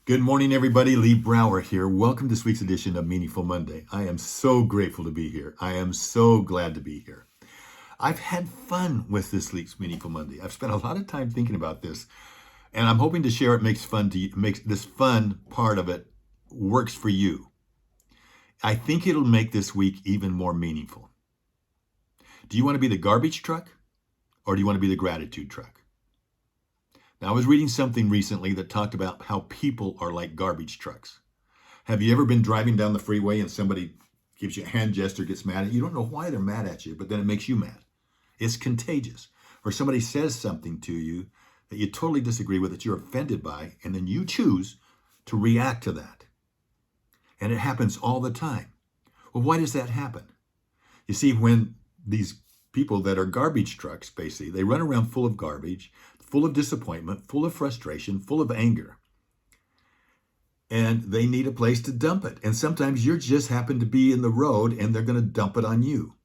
Good morning, everybody. Lee Brower here. Welcome to this week's edition of Meaningful Monday. I am so grateful to be here. I am so glad to be here. I've had fun with this week's Meaningful Monday. I've spent a lot of time thinking about this, and I'm hoping to share it makes this fun part of it works for you. I think it'll make this week even more meaningful. Do you want to be the garbage truck, or do you want to be the gratitude truck? Now, I was reading something recently that talked about how people are like garbage trucks. Have you ever been driving down the freeway and somebody gives you a hand gesture, gets mad at you? You don't know why they're mad at you, but then it makes you mad. It's contagious. Or somebody says something to you that you totally disagree with, that you're offended by, and then you choose to react to that. And it happens all the time. Well, why does that happen? You see, when these people that are garbage trucks, basically, they run around full of garbage, full of disappointment, full of frustration, full of anger. And they need a place to dump it. And sometimes you just happen to be in the road and they're going to dump it on you.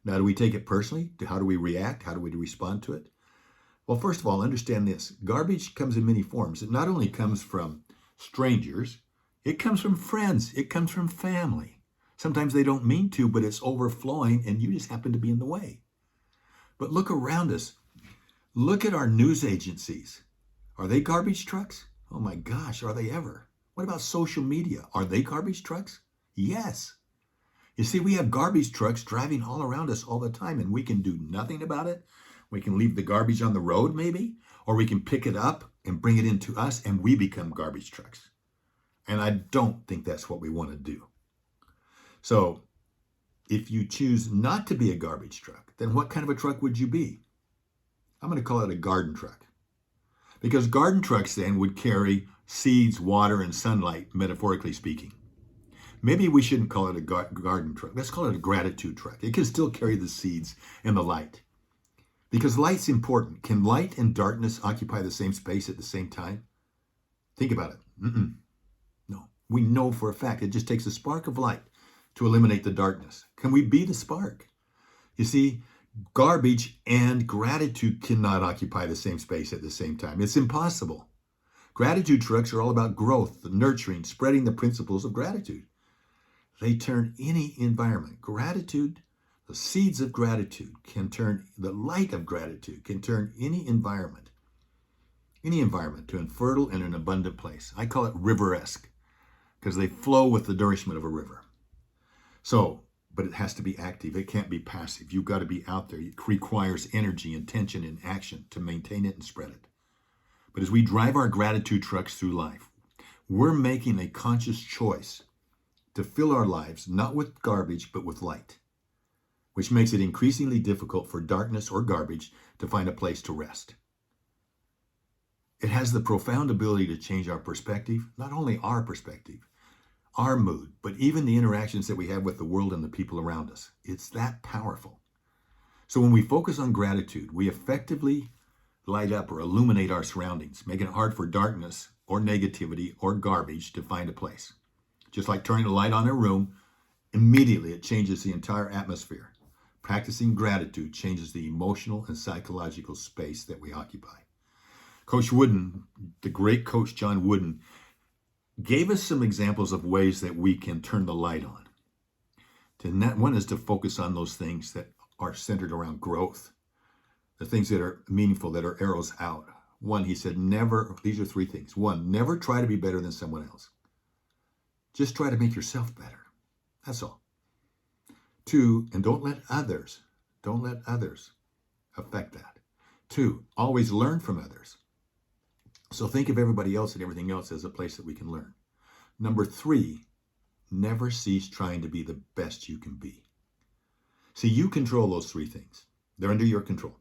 Now, do we take it personally? How do we react? How do we respond to it? Well, first of all, understand this. Garbage comes in many forms. It not only comes from strangers, it comes from friends. It comes from family. Sometimes they don't mean to, but it's overflowing and you just happen to be in the way. But look around us. Look at our news agencies. Are they garbage trucks? Oh my gosh, are they ever? What about social media? Are they garbage trucks? Yes. You see, we have garbage trucks driving all around us all the time, and we can do nothing about it. We can leave the garbage on the road maybe, or we can pick it up and bring it into us, and we become garbage trucks. And I don't think that's what we want to do. So if you choose not to be a garbage truck, then what kind of a truck would you be? I'm going to call it a garden truck. Because garden trucks then would carry seeds, water, and sunlight, metaphorically speaking. Maybe we shouldn't call it a garden truck. Let's call it a gratitude truck. It can still carry the seeds and the light. Because light's important. Can light and darkness occupy the same space at the same time? Think about it. No. We know for a fact it just takes a spark of light to eliminate the darkness. Can we be the spark? You see, garbage and gratitude cannot occupy the same space at the same time. It's impossible. Gratitude trucks are all about growth, the nurturing, spreading the principles of gratitude. They turn any environment. Gratitude, the seeds of gratitude can turn, the light of gratitude can turn any environment to a fertile and an abundant place. I call it river-esque because they flow with the nourishment of a river. But it has to be active. It can't be passive. You've got to be out there. It requires energy, intention, and action to maintain it and spread it. But as we drive our gratitude trucks through life, we're making a conscious choice to fill our lives not with garbage, but with light, which makes it increasingly difficult for darkness or garbage to find a place to rest. It has the profound ability to change our perspective, not only our perspective, our mood, but even the interactions that we have with the world and the people around us. It's that powerful. So when we focus on gratitude, we effectively light up or illuminate our surroundings, making it hard for darkness or negativity or garbage to find a place. Just like turning a light on a room, immediately it changes the entire atmosphere. Practicing gratitude changes the emotional and psychological space that we occupy. Coach Wooden, the great coach John Wooden, gave us some examples of ways that we can turn the light on. One is to focus on those things that are centered around growth, the things that are meaningful, that are arrows out. One, he said, these are three things. One, never try to be better than someone else. Just try to make yourself better. That's all. Two, and don't let others affect that. Two, always learn from others. So think of everybody else and everything else as a place that we can learn. Number three, never cease trying to be the best you can be. See, you control those three things. They're under your control.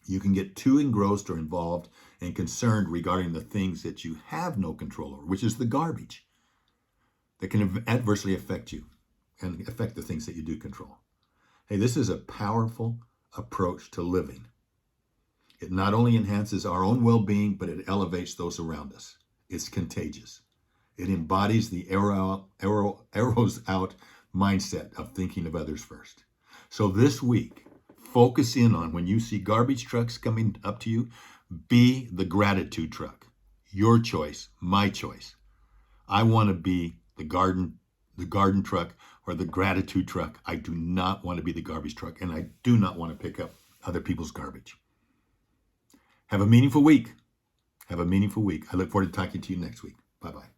You can get too engrossed or involved and concerned regarding the things that you have no control over, which is the garbage that can adversely affect you and affect the things that you do control. Hey, this is a powerful approach to living. It not only enhances our own well-being, but it elevates those around us. It's contagious. It embodies the arrows out mindset of thinking of others first. So this week, focus in on when you see garbage trucks coming up to you, be the gratitude truck. your choice, my choice. I want to be the garden truck or the gratitude truck. I do not want to be the garbage truck, and I do not want to pick up other people's garbage. Have a meaningful week. Have a meaningful week. I look forward to talking to you next week. Bye-bye.